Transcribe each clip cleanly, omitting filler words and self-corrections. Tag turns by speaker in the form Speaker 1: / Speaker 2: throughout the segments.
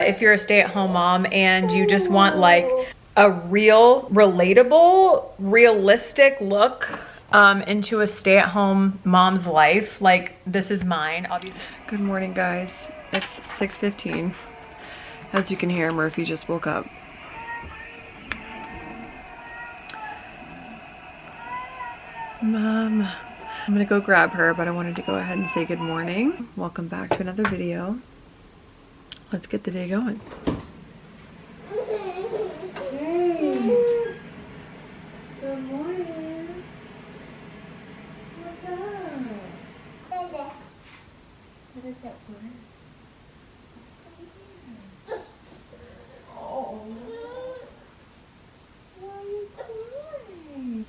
Speaker 1: If you're a stay-at-home mom and you just want like a real, relatable, realistic look into a stay-at-home mom's life, like this is mine, obviously.
Speaker 2: Good morning, guys. It's 6:15. As you can hear, Murphy just woke up. Mom, I'm gonna go grab her, but I wanted to go ahead and say good morning. Welcome back to another video. Let's get the day going.
Speaker 1: Hey. Good morning. What's up? What is that for? Oh. Why are you crying?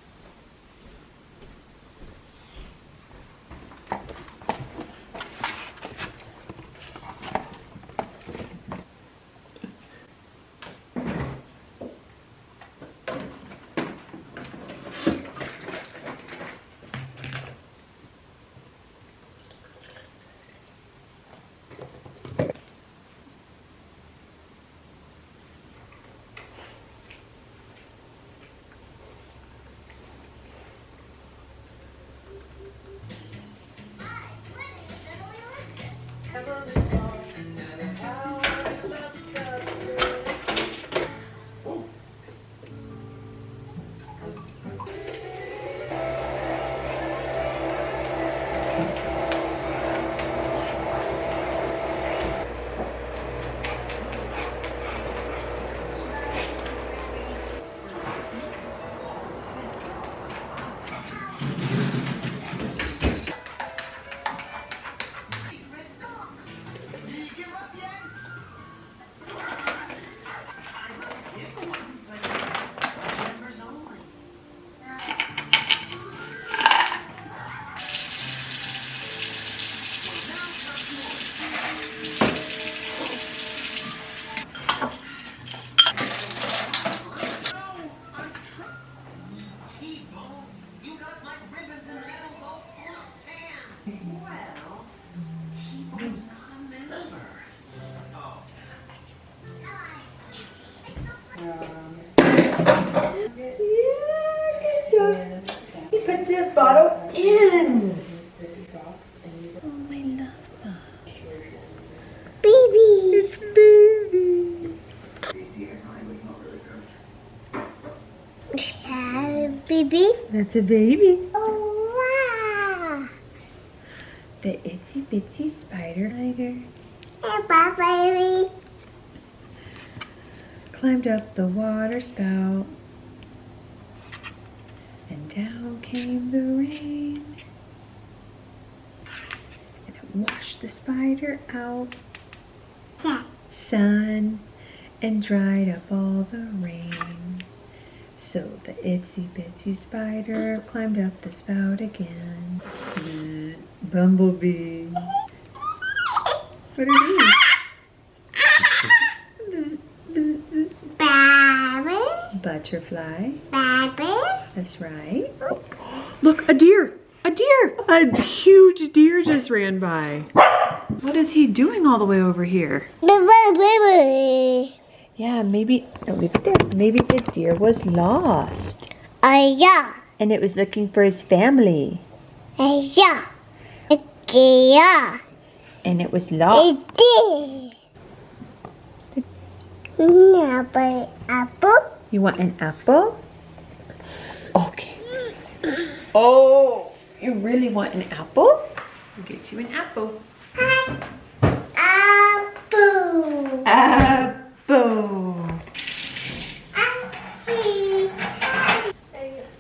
Speaker 1: Put the bottle in.
Speaker 3: Oh, I love that. Baby.
Speaker 1: It's baby.
Speaker 3: Baby.
Speaker 1: That's a baby.
Speaker 3: Oh, wow.
Speaker 1: The itsy bitsy spider.
Speaker 3: Hey, bye, baby.
Speaker 1: Climbed up the water spout. And down came the rain. And it washed the spider out.
Speaker 3: Yeah.
Speaker 1: Sun. And dried up all the rain. So the itsy bitsy spider climbed up the spout again. Bzz, bumblebee. What are these? Bzz, bzz, bzz.
Speaker 3: Baby.
Speaker 1: Butterfly.
Speaker 3: Baby.
Speaker 1: That's right. Look, a deer. A deer. A huge deer just ran by. What is he doing all the way over here?
Speaker 3: Baby.
Speaker 1: Yeah, maybe, no, leave it there. Maybe the deer was lost.
Speaker 3: Yeah.
Speaker 1: And it was looking for his family.
Speaker 3: Yeah. Yeah.
Speaker 1: And it was lost.
Speaker 3: It did. No, but apple.
Speaker 1: You want an apple? Okay. Oh, you really want an apple? I'll get you an apple.
Speaker 3: Apple.
Speaker 1: Apple.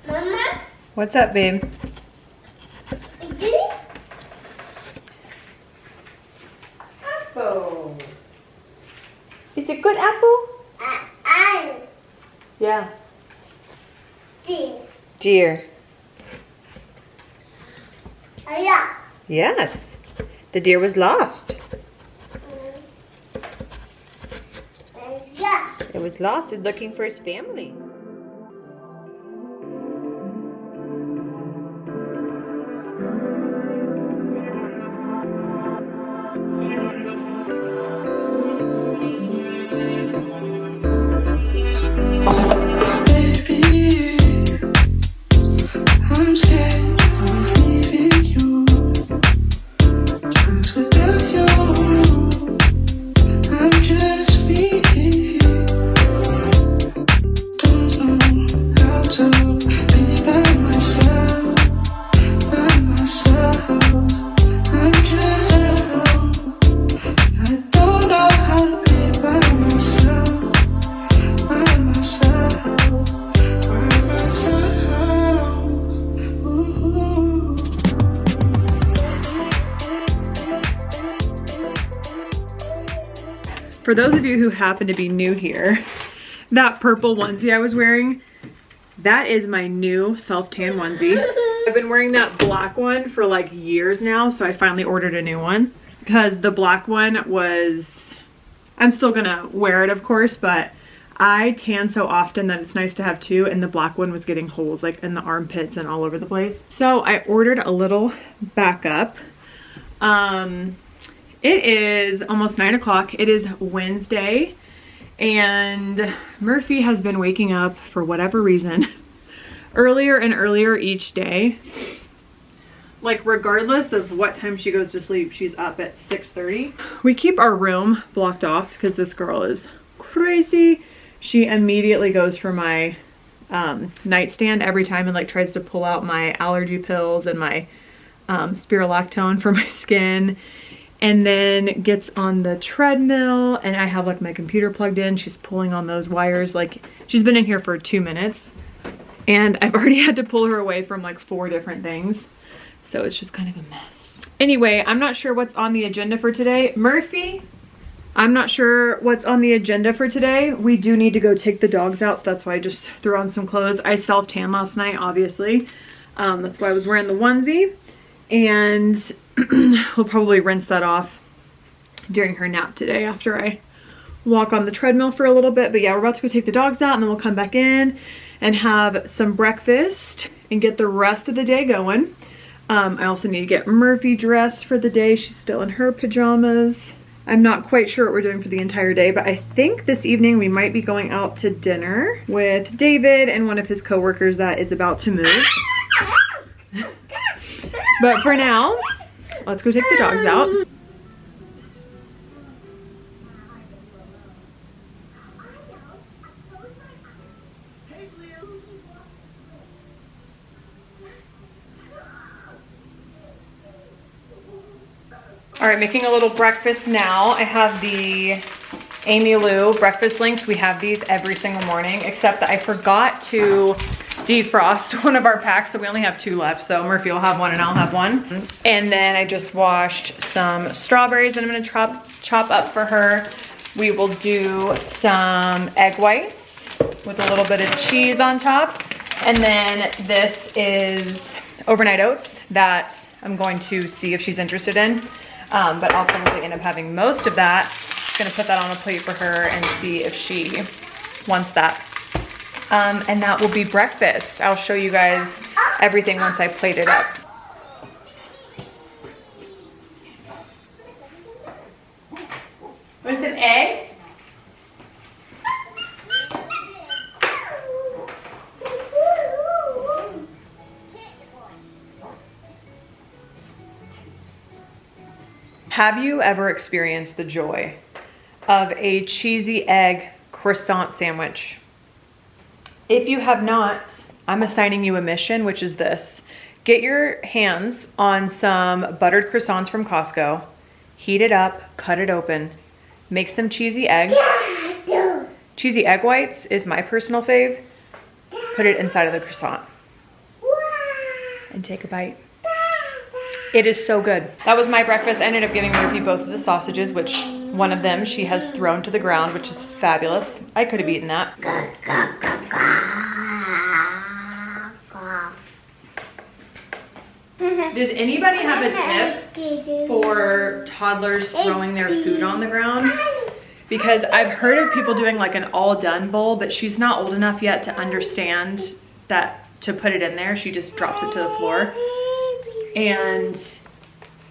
Speaker 3: Mama.
Speaker 1: What's up, babe? Apple. Is it good apple? Yeah. Deer.
Speaker 3: Yeah.
Speaker 1: Yes. The deer was lost.
Speaker 3: Yeah.
Speaker 1: It was lost. It was looking for his family.
Speaker 2: for those of you who happen to be new here, that purple onesie I was wearing, that is my new self-tan onesie. I've been wearing that black one for like years now, so I finally ordered a new one because the black one was, I'm still gonna wear it of course, but I tan so often that it's nice to have two, and the black one was getting holes like in the armpits and all over the place. So I ordered a little backup. It is almost 9 o'clock. It is Wednesday, and Murphy has been waking up for whatever reason earlier and earlier each day. Like regardless of what time she goes to sleep, she's up at 6:30. We keep our room blocked off because this girl is crazy. She immediately goes for my nightstand every time and like tries to pull out my allergy pills and my spirulactone for my skin, and then gets on the treadmill, and I have like my computer plugged in. She's pulling on those wires. Like she's been in here for 2 minutes and I've already had to pull her away from like 4 different things. So it's just kind of a mess. Anyway, I'm not sure what's on the agenda for today. Murphy, I'm not sure what's on the agenda for today. We do need to go take the dogs out, so that's why I just threw on some clothes. I self-tan last night, obviously. That's why I was wearing the onesie. And we'll probably rinse that off during her nap today after I walk on the treadmill for a little bit. But yeah, we're about to go take the dogs out, and then we'll come back in and have some breakfast and get the rest of the day going. I also need to get Murphy dressed for the day. She's still in her pajamas. I'm not quite sure what we're doing for the entire day, but I think this evening we might be going out to dinner with David and one of his coworkers that is about to move. But for now, let's go take the dogs out. All right, making a little breakfast now. I have the Amy Lou breakfast links. We have these every single morning, except that I forgot to defrost one of our packs, so we only have 2 left. So Murphy will have one and I'll have one. And then I just washed some strawberries that I'm gonna chop up for her. We will do some egg whites with a little bit of cheese on top. And then this is overnight oats that I'm going to see if she's interested in. But I'll probably end up having most of that. Just gonna put that on a plate for her and see if she wants that. And that will be breakfast. I'll show you guys everything once I plate it up. Want some eggs? Have you ever experienced the joy of a cheesy egg croissant sandwich? If you have not, I'm assigning you a mission, which is this. Get your hands on some buttered croissants from Costco, heat it up, cut it open, make some cheesy eggs. Cheesy egg whites is my personal fave. Put it inside of the croissant and take a bite. It is so good. That was my breakfast. I ended up giving Murphy both of the sausages, which one of them she has thrown to the ground, which is fabulous. I could have eaten that. Does anybody have a tip for toddlers throwing their food on the ground? Because I've heard of people doing like an all done bowl, but she's not old enough yet to understand that to put it in there. She just drops it to the floor. And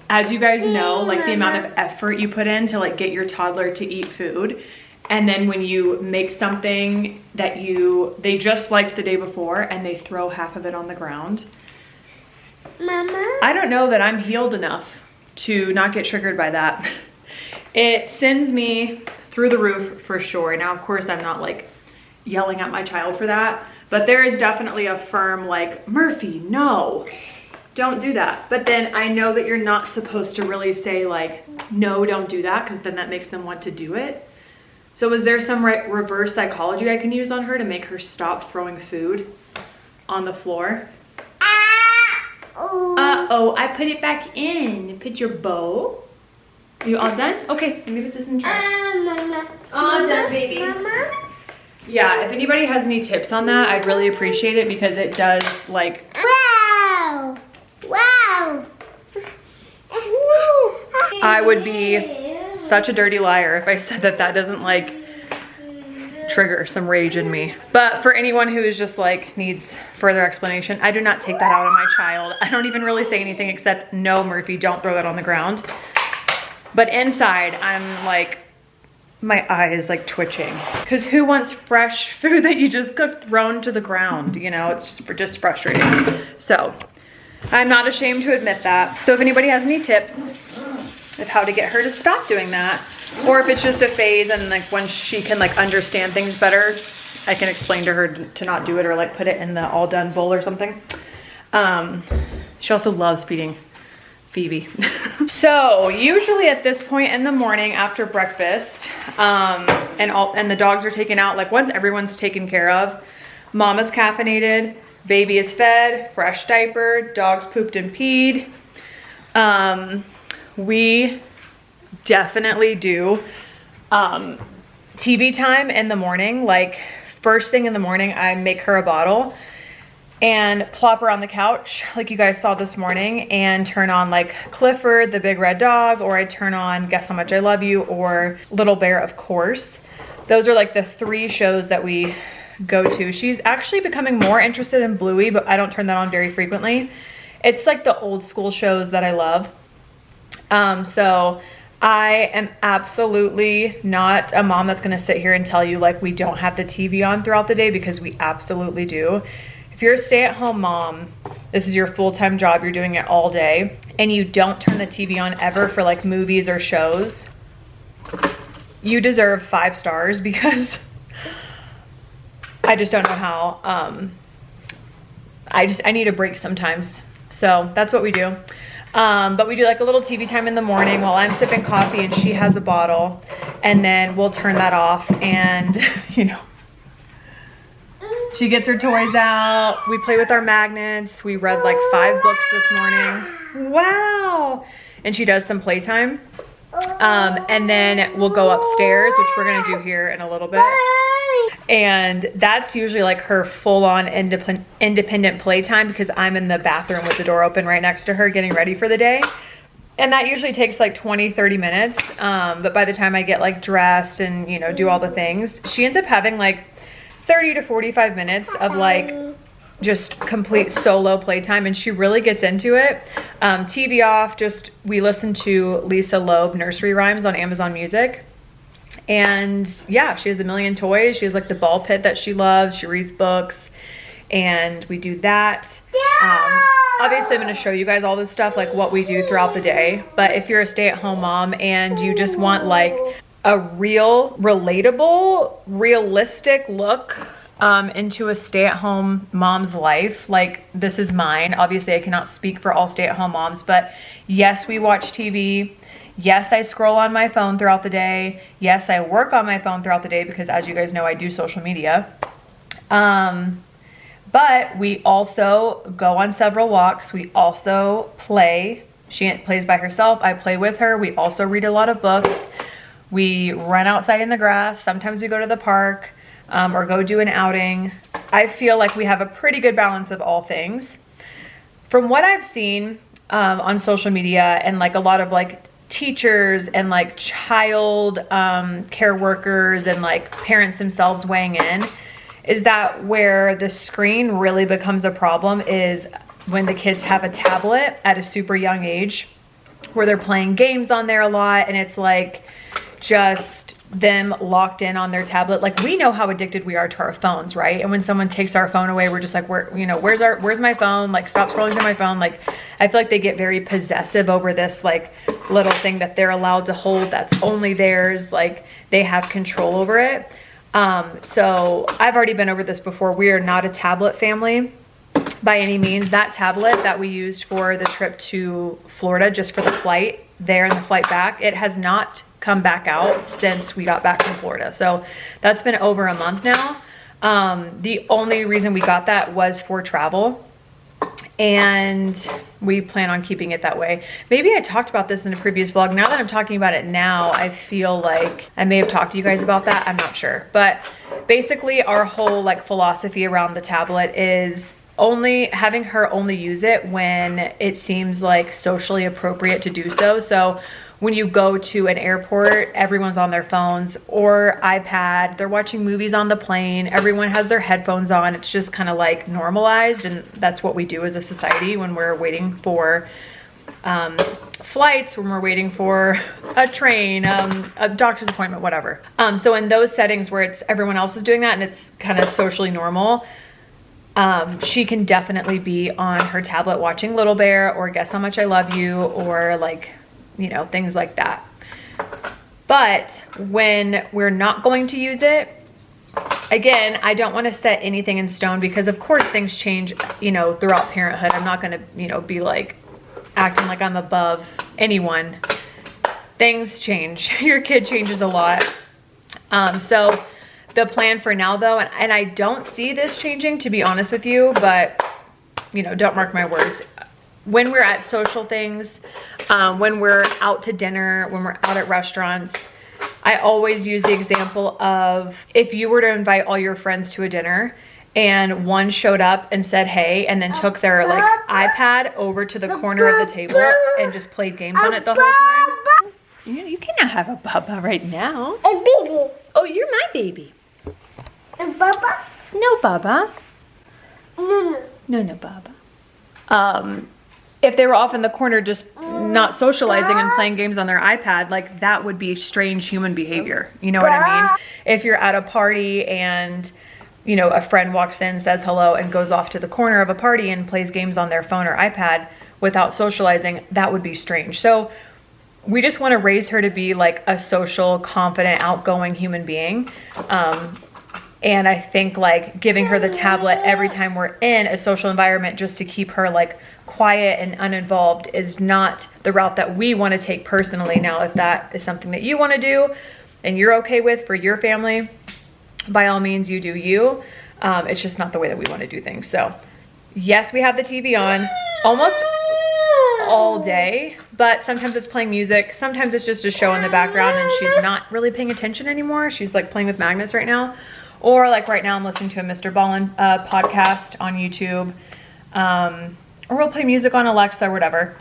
Speaker 2: as you guys know, like the amount of effort you put in to like get your toddler to eat food. And then when you make something that they just liked the day before and they throw half of it on the ground.
Speaker 3: Mama?
Speaker 2: I don't know that I'm healed enough to not get triggered by that. It sends me through the roof for sure. Now, of course, I'm not like yelling at my child for that, but there is definitely a firm like, Murphy, no. Don't do that. But then I know that you're not supposed to really say like, no, don't do that, because then that makes them want to do it. So is there some reverse psychology I can use on her to make her stop throwing food on the floor? Uh-oh, I put it back in. Put your bowl. You all done? Okay, let me put this in the trash.
Speaker 3: Mama.
Speaker 2: All done, baby.
Speaker 3: Mama.
Speaker 2: Yeah, if anybody has any tips on that, I'd really appreciate it because it does like...
Speaker 3: Wow. Wow.
Speaker 2: I would be such a dirty liar if I said that that doesn't like trigger some rage in me. But for anyone who is just like needs further explanation, I do not take that out on my child. I don't even really say anything except, no, Murphy, don't throw that on the ground. But inside, I'm like, my eye is like twitching. Because who wants fresh food that you just cooked thrown to the ground? You know, it's just frustrating. So I'm not ashamed to admit that. So if anybody has any tips of how to get her to stop doing that, or if it's just a phase and like when she can like understand things better, I can explain to her to not do it or like put it in the all done bowl or something. She also loves feeding Phoebe. So usually at this point in the morning after breakfast, and the dogs are taken out, like once everyone's taken care of, mama's caffeinated, baby is fed, fresh diaper, dogs pooped and peed. We definitely do TV time in the morning. Like first thing in the morning, I make her a bottle and plop her on the couch like you guys saw this morning and turn on like Clifford the Big Red Dog, or I turn on Guess How Much I Love You or Little Bear, of course. Those are like the 3 shows that we go to. She's actually becoming more interested in Bluey, but I don't turn that on very frequently. It's like the old school shows that I love. So I am absolutely not a mom that's gonna sit here and tell you like we don't have the TV on throughout the day, because we absolutely do. If you're a stay-at-home mom, this is your full-time job, you're doing it all day, and you don't turn the TV on ever for like movies or shows, you deserve 5 stars, because I just don't know how. I need a break sometimes. So that's what we do. But we do like a little TV time in the morning while I'm sipping coffee and she has a bottle, and then we'll turn that off and, you know, she gets her toys out. We play with our magnets. We read like 5 books this morning. Wow. And she does some playtime. And then we'll go upstairs, which we're gonna do here in a little bit. And that's usually like her full-on independent playtime, because I'm in the bathroom with the door open right next to her getting ready for the day. And that usually takes like 20-30 minutes. But by the time I get like dressed and, you know, do all the things, she ends up having like 30 to 45 minutes of like just complete solo playtime, and she really gets into it. TV off, just we listen to Lisa Loeb nursery rhymes on Amazon Music. And yeah, she has a million toys. She has like the ball pit that she loves. She reads books, and we do that. Obviously I'm going to show you guys all this stuff, like what we do throughout the day. But if you're a stay-at-home mom and you just want like a real, relatable, realistic look into a stay-at-home mom's life, like this is mine. Obviously I cannot speak for all stay-at-home moms, but yes, we watch TV. Yes, I scroll on my phone throughout the day. Yes, I work on my phone throughout the day, because as you guys know, I do social media. But we also go on several walks. We also play. She plays by herself. I play with her. We also read a lot of books. We run outside in the grass. Sometimes we go to the park or go do an outing. I feel like we have a pretty good balance of all things. From what I've seen on social media, and like a lot of like teachers and like child care workers and like parents themselves weighing in, is that where the screen really becomes a problem is when the kids have a tablet at a super young age, where they're playing games on there a lot, and it's like just them locked in on their tablet. Like we know how addicted we are to our phones, right? And when someone takes our phone away, we're just like, where's my phone? Like stop scrolling through my phone. Like I feel like they get very possessive over this like little thing that they're allowed to hold that's only theirs. Like they have control over it. So I've already been over this before. We are not a tablet family by any means. That tablet that we used for the trip to Florida, just for the flight there and the flight back, it has not come back out since we got back from Florida. So that's been over a month now. The only reason we got that was for travel. and we plan on keeping it that way. Maybe I talked about this in a previous vlog. Now that I'm talking about it now, I feel like I may have talked to you guys about that. I'm not sure. But basically our whole like philosophy around the tablet is only having her only use it when it seems like socially appropriate to do so. So when you go to an airport, everyone's on their phones or iPad, they're watching movies on the plane, everyone has their headphones on. It's just kind of like normalized, and that's what we do as a society when we're waiting for flights, when we're waiting for a train, a doctor's appointment, whatever. So in those settings where it's everyone else is doing that and it's kind of socially normal, she can definitely be on her tablet watching Little Bear or Guess How Much I Love You or like, you know, things like that. But when we're not going to use it, again, I don't want to set anything in stone because of course things change, you know, throughout parenthood. I'm not going to, you know, be like acting like I'm above anyone. Things change. Your kid changes a lot. So the plan for now though, and I don't see this changing, to be honest with you, but you know, don't mark my words. When we're at social things, when we're out to dinner, when we're out at restaurants, I always use the example of if you were to invite all your friends to a dinner and one showed up and said, hey, and then took their like iPad over to the corner of the table and just played games on it the whole time. You cannot have a Bubba right now.
Speaker 3: A baby.
Speaker 2: Oh, you're my baby.
Speaker 3: A Bubba?
Speaker 2: No, Bubba.
Speaker 3: No.
Speaker 2: No, Bubba. If they were off in the corner just not socializing and playing games on their iPad, like that would be strange human behavior. You know what I mean? If you're at a party and, you know, a friend walks in, says hello, and goes off to the corner of a party and plays games on their phone or iPad without socializing, that would be strange. So we just want to raise her to be like a social, confident, outgoing human being. And I think like giving her the tablet every time we're in a social environment just to keep her like quiet and uninvolved is not the route that we want to take personally. Now, if that is something that you want to do and you're okay with for your family, by all means, you do you. It's just not the way that we want to do things. So yes, we have the TV on almost all day, but sometimes it's playing music. Sometimes it's just a show in the background and she's not really paying attention anymore. She's like playing with magnets right now. Or like right now I'm listening to a Mr. Ballin podcast on YouTube. Or we'll play music on Alexa or whatever.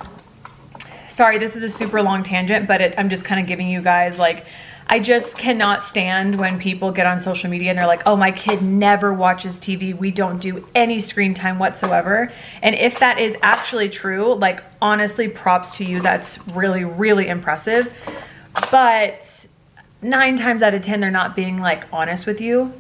Speaker 2: Sorry, this is a super long tangent, but I'm just kind of giving you guys like, I just cannot stand when people get on social media and they're like, oh, my kid never watches TV. We don't do any screen time whatsoever. And if that is actually true, like honestly, props to you. That's really, really impressive. But 9 times out of 10, they're not being like honest with you.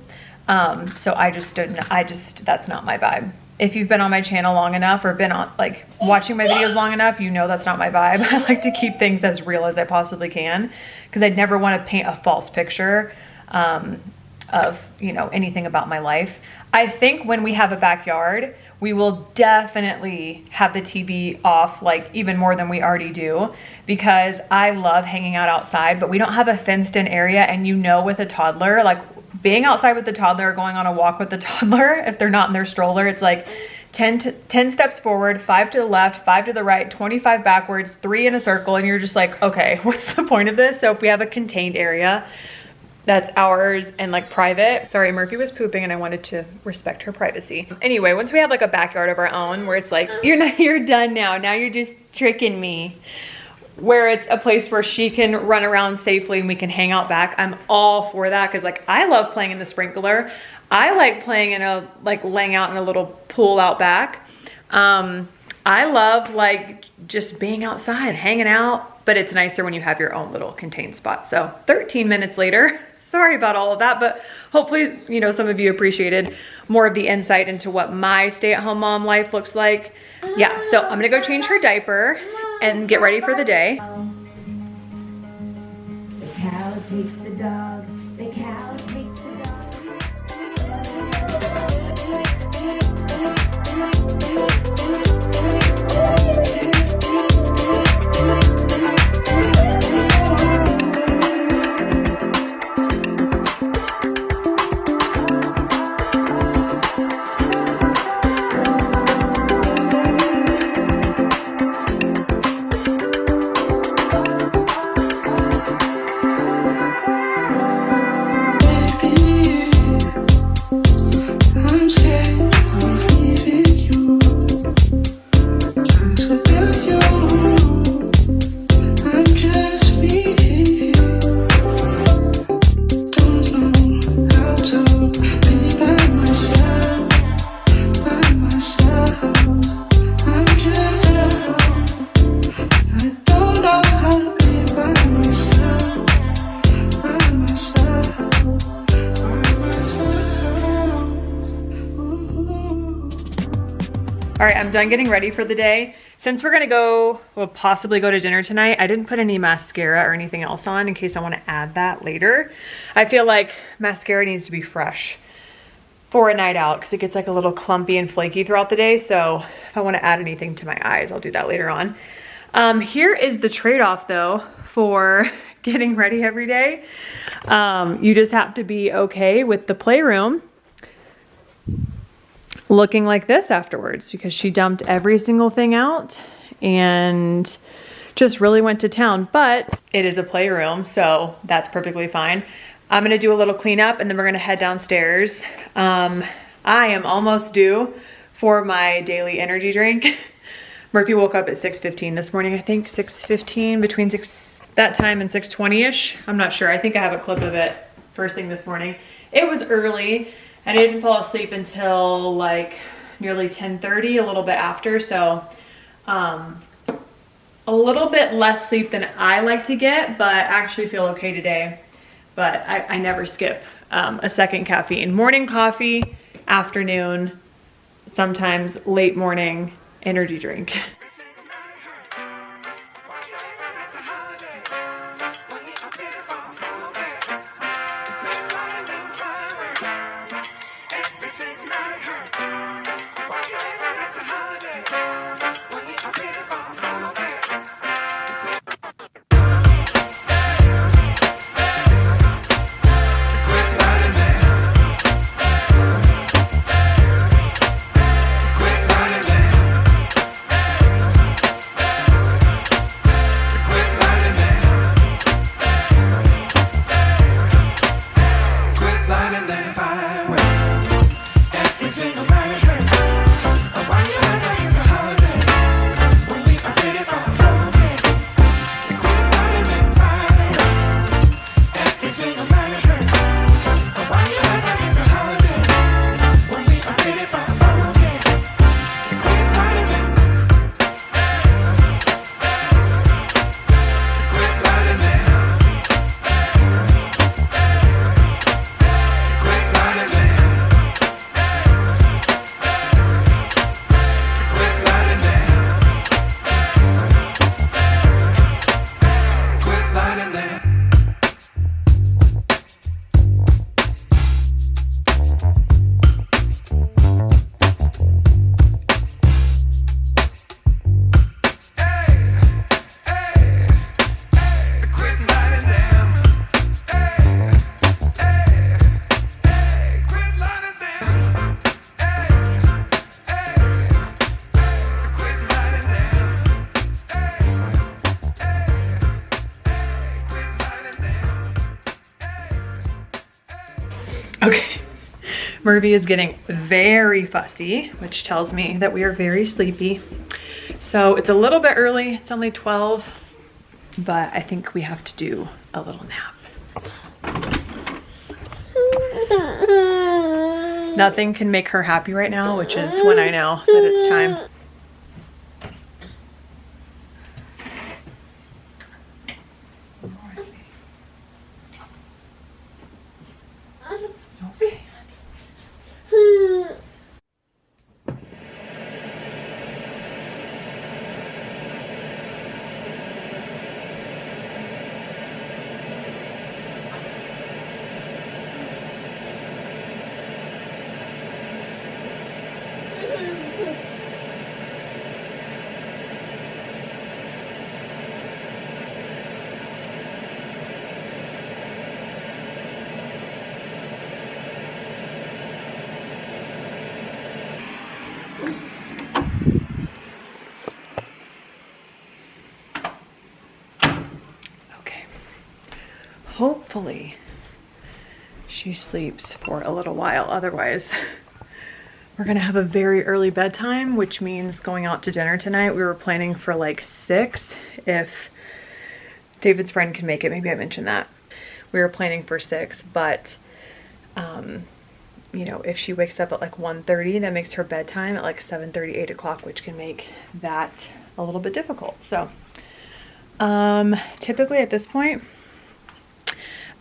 Speaker 2: So that's not my vibe. If you've been on my channel long enough or been on like watching my videos long enough, you know that's not my vibe. I like to keep things as real as I possibly can because I'd never want to paint a false picture of, you know, anything about my life. I think when we have a backyard, we will definitely have the TV off, like even more than we already do, because I love hanging out outside, but we don't have a fenced in area. And you know, with a toddler, like being outside with the toddler, going on a walk with the toddler, if they're not in their stroller, it's like 10 steps forward, 5 to the left, 5 to the right, 25 backwards, 3 in a circle. And you're just like, okay, what's the point of this? So if we have a contained area that's ours and like private. Sorry, Murphy was pooping and I wanted to respect her privacy. Anyway, once we have like a backyard of our own where it's like, you're done now. Now you're just tricking me. Where it's a place where she can run around safely and we can hang out back. I'm all for that because like I love playing in the sprinkler. I like playing in a, like laying out in a little pool out back. I love like just being outside, hanging out, but it's nicer when you have your own little contained spot. So 13 minutes later, sorry about all of that, but hopefully, you know, some of you appreciated more of the insight into what my stay-at-home mom life looks like. Yeah, so I'm gonna go change her diaper and get ready for the day.
Speaker 1: The cow takes the dog, the cow takes the
Speaker 2: All right, I'm done getting ready for the day. Since we're gonna we'll possibly go to dinner tonight, I didn't put any mascara or anything else on in case I wanna add that later. I feel like mascara needs to be fresh for a night out because it gets like a little clumpy and flaky throughout the day. So if I wanna add anything to my eyes, I'll do that later on. Here is the trade-off though for getting ready every day. You just have to be okay with the playroom looking like this afterwards because she dumped every single thing out and just really went to town, but it is a playroom, so that's perfectly fine. I'm gonna do a little cleanup and then we're gonna head downstairs. I am almost due for my daily energy drink. Murphy woke up at 6:15 this morning, I think 6:15, between that time and 6:20ish. I'm not sure, I think I have a clip of it first thing this morning. It was early. And I didn't fall asleep until like nearly 10:30, a little bit after. So a little bit less sleep than I like to get, but I actually feel okay today. But I never skip a second caffeine. Morning coffee, afternoon, sometimes late morning energy drink. Okay, Murphy is getting very fussy, which tells me that we are very sleepy. So it's a little bit early, it's only 12, but I think we have to do a little nap. Nothing can make her happy right now, which is when I know that it's time. Hopefully she sleeps for a little while. Otherwise, we're gonna have a very early bedtime, which means going out to dinner tonight. We were planning for like 6 if David's friend can make it. Maybe I mentioned that. We were planning for 6, but you know, if she wakes up at like 1:30, that makes her bedtime at like 7:30, 8 o'clock, which can make that a little bit difficult. So typically at this point,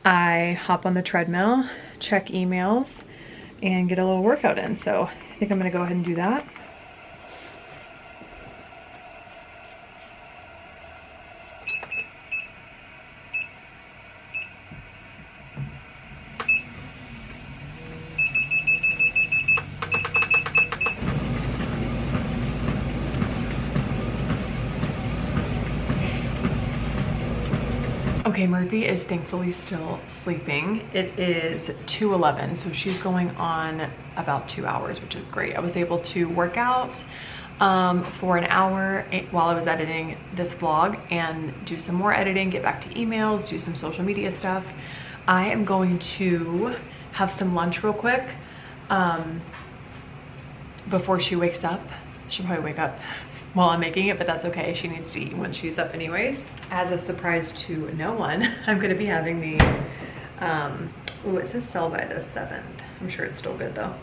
Speaker 2: I hop on the treadmill, check emails, and get a little workout in. So I think I'm gonna go ahead and do that. Okay, Murphy is thankfully still sleeping. It is 2:11, so she's going on about 2 hours, which is great. I was able to work out for an hour while I was editing this vlog and do some more editing, get back to emails, do some social media stuff. I am going to have some lunch real quick before she wakes up. She'll probably wake up while I'm making it, but that's okay. She needs to eat when she's up anyways. As a surprise to no one, I'm gonna be having the, oh, it says sell by the 7th. I'm sure it's still good though.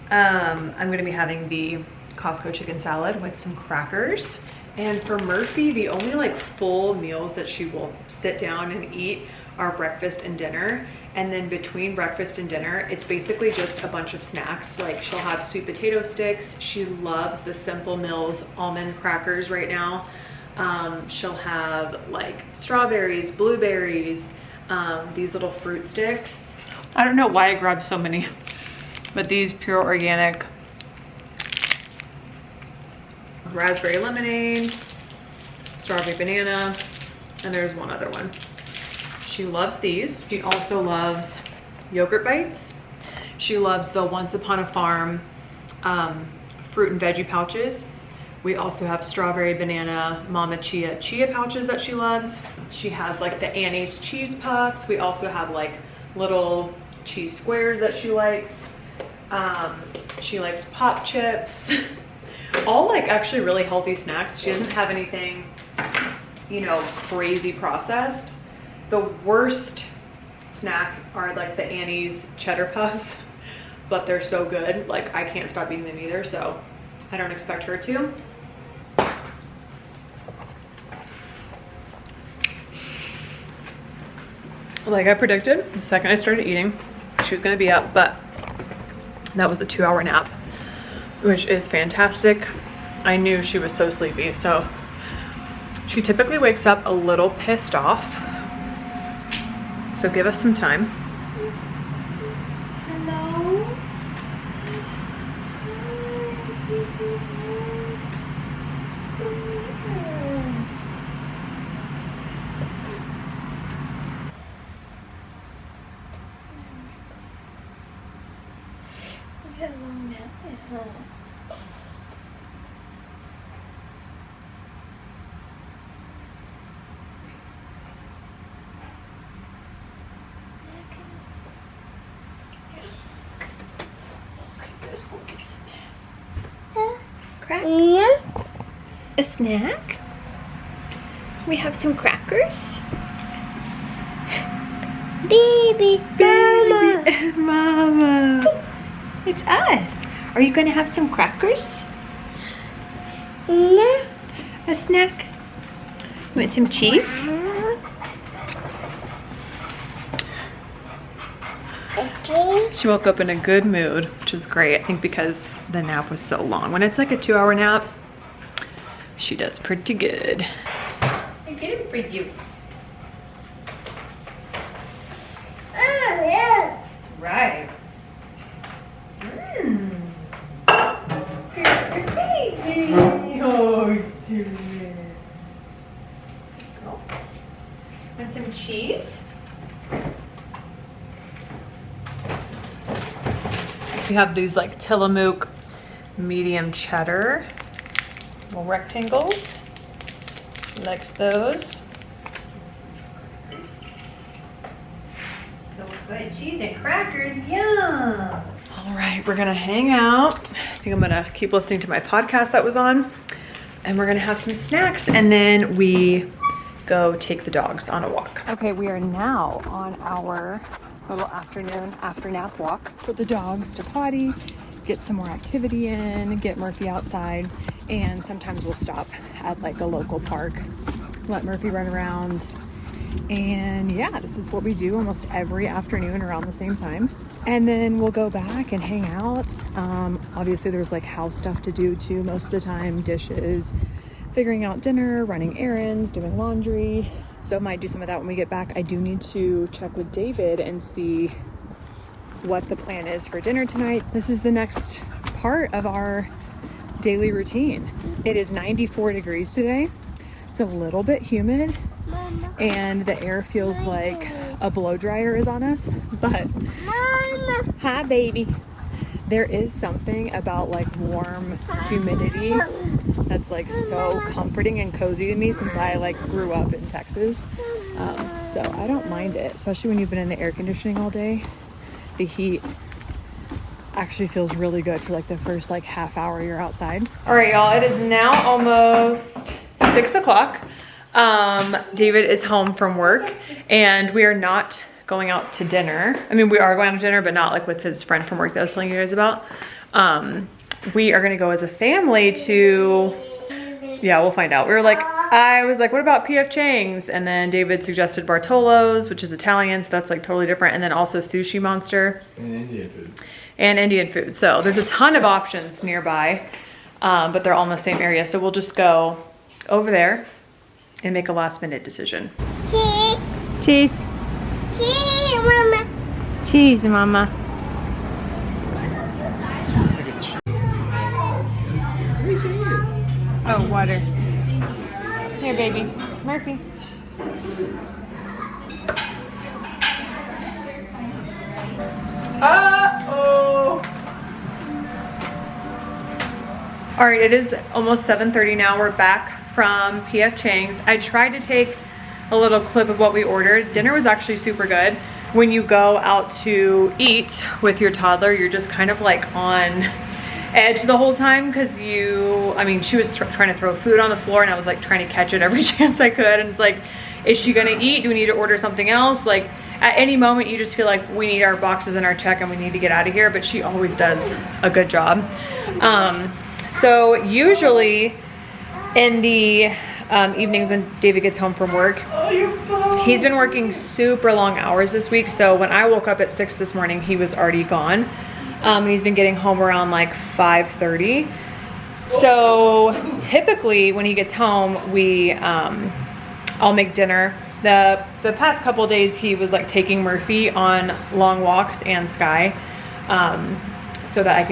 Speaker 2: I'm gonna be having the Costco chicken salad with some crackers. And for Murphy, the only like full meals that she will sit down and eat are breakfast and dinner. And then between breakfast and dinner, it's basically just a bunch of snacks. Like she'll have sweet potato sticks. She loves the Simple Mills almond crackers right now. She'll have like strawberries, blueberries, these little fruit sticks. I don't know why I grabbed so many, but these pure organic raspberry lemonade, strawberry banana, and there's one other one. She loves these. She also loves yogurt bites. She loves the Once Upon a Farm fruit and veggie pouches. We also have strawberry banana mama chia pouches that she loves. She has like the Annie's cheese puffs. We also have like little cheese squares that she likes. She likes pop chips. All like actually really healthy snacks. She doesn't have anything, you know, crazy processed. The worst snack are like the Annie's cheddar puffs, but they're so good. Like I can't stop eating them either, so I don't expect her to. Like I predicted, the second I started eating, she was gonna be up, but that was a 2-hour nap, which is fantastic. I knew she was so sleepy, so she typically wakes up a little pissed off. So give us some time.
Speaker 3: Hello?
Speaker 1: Crack?
Speaker 3: Yeah.
Speaker 1: A snack? We have some crackers.
Speaker 3: Baby, mama.
Speaker 1: And Mama. It's us. Are you going to have some crackers?
Speaker 3: Yeah.
Speaker 1: A snack? You want some cheese?
Speaker 3: Okay.
Speaker 2: She woke up in a good mood, which is great. I think because the nap was so long. When it's like a 2-hour nap, she does pretty good.
Speaker 1: I get it for you.
Speaker 3: Yeah.
Speaker 1: Right. Baby. Oh, stupid. Go. Want some cheese?
Speaker 2: We have these like Tillamook medium cheddar little rectangles. She likes those.
Speaker 1: So good. Cheese and crackers. Yum.
Speaker 2: All right, we're gonna hang out. I think I'm gonna keep listening to my podcast that was on, and we're gonna have some snacks, and then we go take the dogs on a walk. Okay, we are now on our little afternoon after nap walk for the dogs to potty, get some more activity in, get Murphy outside, and sometimes we'll stop at like a local park, let Murphy run around. And yeah, this is what we do almost every afternoon around the same time. And then we'll go back and hang out. Obviously there's like house stuff to do too most of the time, dishes, figuring out dinner, running errands, doing laundry. So I might do some of that when we get back. I do need to check with David and see what the plan is for dinner tonight. This is the next part of our daily routine. It is 94 degrees today. It's a little bit humid.
Speaker 3: Mama.
Speaker 2: and the air feels like a blow dryer is on us, but hi baby. There is something about like warm humidity that's like so comforting and cozy to me since I like grew up in Texas. So I don't mind it, especially when you've been in the air conditioning all day. The heat actually feels really good for like the first like half hour you're outside. All right, y'all, it is now almost 6 o'clock. David is home from work and we are not going out to dinner. I mean, we are going out to dinner, but not like with his friend from work that I was telling you guys about. We are gonna go as a family to, yeah, we'll find out. I was like, what about P.F. Chang's? And then David suggested Bartolo's, which is Italian, so that's like totally different. And then also Sushi Monster.
Speaker 4: And Indian food.
Speaker 2: And Indian food. So there's a ton of options nearby, but they're all in the same area. So we'll just go over there and make a last minute decision. Cheese.
Speaker 3: Cheese, Mama.
Speaker 2: Cheese, Mama. Oh, water. Here, baby. Murphy.
Speaker 4: Uh-oh!
Speaker 2: All right, it is almost 7:30 now. We're back from P.F. Chang's. I tried to take a little clip of what we ordered. Dinner was actually super good. When you go out to eat with your toddler, you're just kind of like on edge the whole time because she was trying to throw food on the floor and I was like trying to catch it every chance I could. And it's like, is she gonna eat? Do we need to order something else? Like at any moment you just feel like we need our boxes and our check and we need to get out of here, but she always does a good job. So usually in the evenings when David gets home from work, he's been working super long hours this week. So when I woke up at 6 this morning, he was already gone. And he's been getting home around like 5:30. So typically when he gets home, I'll make dinner. The past couple of days he was like taking Murphy on long walks and Sky, so that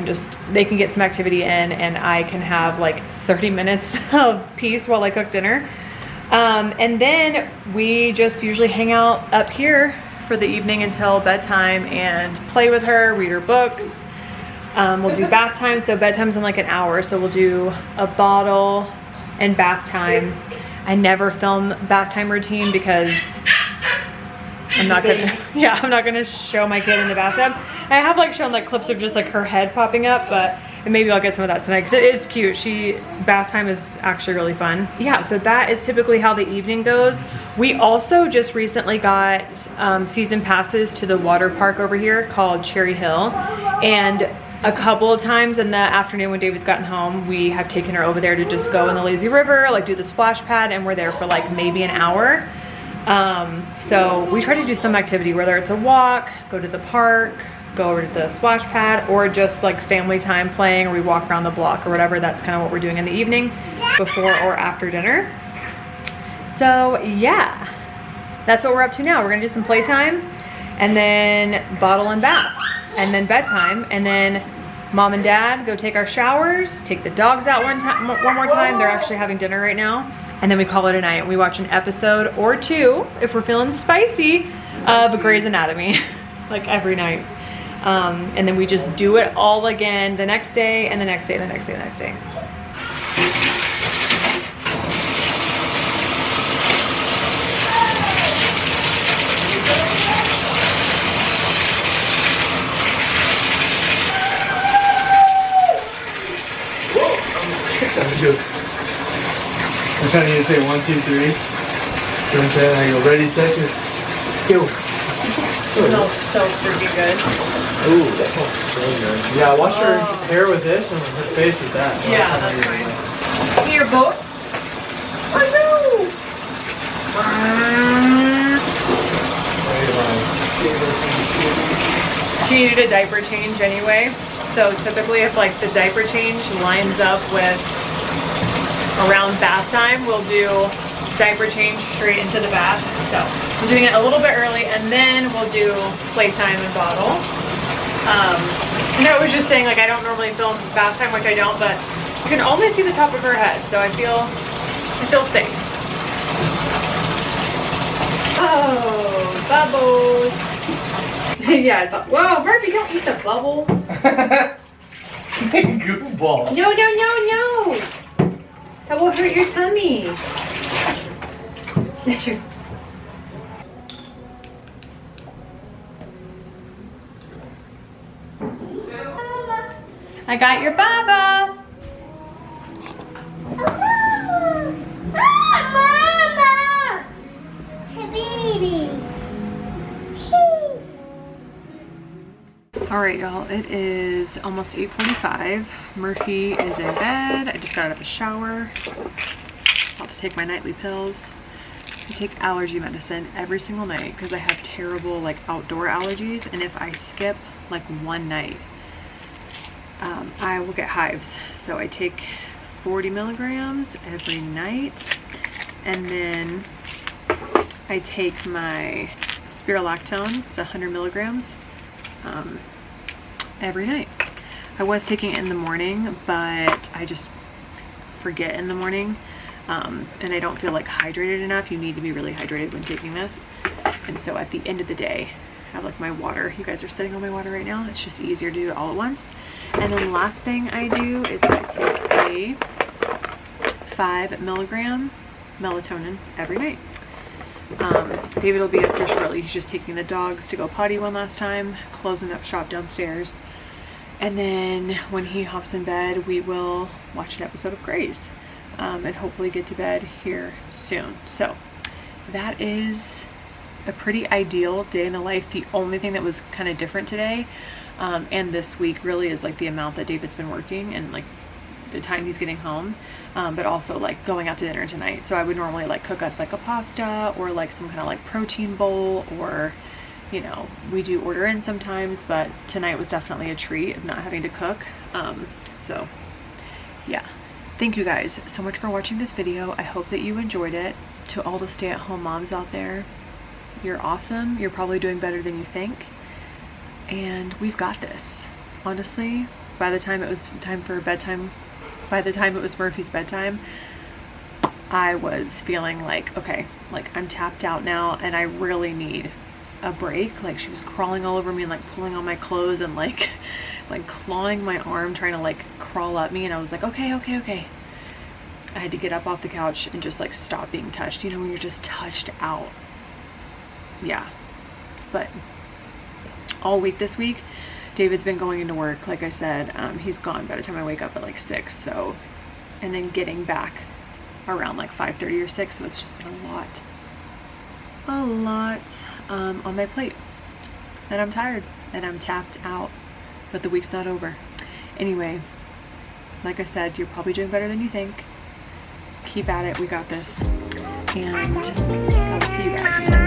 Speaker 2: they can get some activity in and I can have like 30 minutes of peace while I cook dinner. And then we just usually hang out up here for the evening until bedtime and play with her, read her books. We'll do bath time. So bedtime's in like an hour. So we'll do a bottle and bath time. I never film bath time routine because I'm not gonna show my kid in the bathtub. I have like shown like clips of just like her head popping up, but maybe I'll get some of that tonight because it is cute. Bath time is actually really fun. Yeah, so that is typically how the evening goes. We also just recently got season passes to the water park over here called Cherry Hill, and a couple of times in the afternoon when David's gotten home, we have taken her over there to just go in the lazy river, like do the splash pad, and we're there for like maybe an hour. So we try to do some activity, whether it's a walk, go to the park, go over to the splash pad, or just like family time playing, or we walk around the block or whatever. That's kind of what we're doing in the evening before or after dinner. So yeah, that's what we're up to now. We're gonna do some playtime and then bottle and bath and then bedtime, and then mom and dad go take our showers, take the dogs out one more time. They're actually having dinner right now. And then we call it a night. We watch an episode or two, if we're feeling spicy, of Grey's Anatomy, like every night. And then we just do it all again the next day and the next day and the next day and the next day.
Speaker 4: I'm trying to say 1, 2, 3. You know what I'm saying? I go ready, set, go.
Speaker 2: It smells so freaking good.
Speaker 4: Ooh, that smells so good. Yeah, wash her hair with this and her face with that.
Speaker 2: Yeah, that's fine. Here, both. Oh no! She needed a diaper change anyway. So typically if like the diaper change lines up with around bath time, we'll do diaper change straight into the bath. So I'm doing it a little bit early, and then we'll do playtime and bottle. And I was just saying, like, I don't normally film bath time, which I don't, but you can only see the top of her head, so I feel safe. Oh, bubbles. Yeah, I thought, whoa, Murphy, don't eat the bubbles.
Speaker 4: Goofball.
Speaker 2: No, no, no, no. That will hurt your tummy. I got your baba.
Speaker 3: Mama! Hey, baby.
Speaker 2: All right, y'all, it is almost 8:45. Murphy is in bed. I just got out of the shower. I'll just take my nightly pills. I take allergy medicine every single night because I have terrible like outdoor allergies, and if I skip like one night, I will get hives. So I take 40 milligrams every night, and then I take my spirulactone. It's 100 milligrams every night. I was taking it in the morning, but I just forget in the morning, and I don't feel like hydrated enough. You need to be really hydrated when taking this, and so at the end of the day I have like my water. You guys are sitting on my water right now. It's just easier to do it all at once. And then last thing I do is I take a 5 milligram melatonin every night. David will be up here shortly. He's just taking the dogs to go potty one last time, closing up shop downstairs. And then when he hops in bed, we will watch an episode of Grace, and hopefully get to bed here soon. So that is a pretty ideal day in the life. The only thing that was kind of different today and this week really is like the amount that David's been working and like the time he's getting home, but also like going out to dinner tonight. So I would normally like cook us like a pasta or like some kind of like protein bowl, or you know, we do order in sometimes, but tonight was definitely a treat of not having to cook. So yeah, thank you guys so much for watching this video. I hope that you enjoyed it. To all the stay-at-home moms out there, you're awesome. You're probably doing better than you think, and we've got this. Honestly, by the time it was time for bedtime, by the time it was Murphy's bedtime, I was feeling like, okay, like I'm tapped out now and I really need a break. Like she was crawling all over me and like pulling on my clothes and like clawing my arm, trying to like crawl up me, and I was like, okay. I had to get up off the couch and just like stop being touched. You know, when you're just touched out. Yeah. But all week this week, David's been going into work. Like I said, he's gone by the time I wake up at like 6. So, and then getting back around like 5:30 or 6. So it's just been a lot on my plate. And I'm tired and I'm tapped out, but the week's not over. Anyway, like I said, you're probably doing better than you think. Keep at it. We got this. And I will see you guys.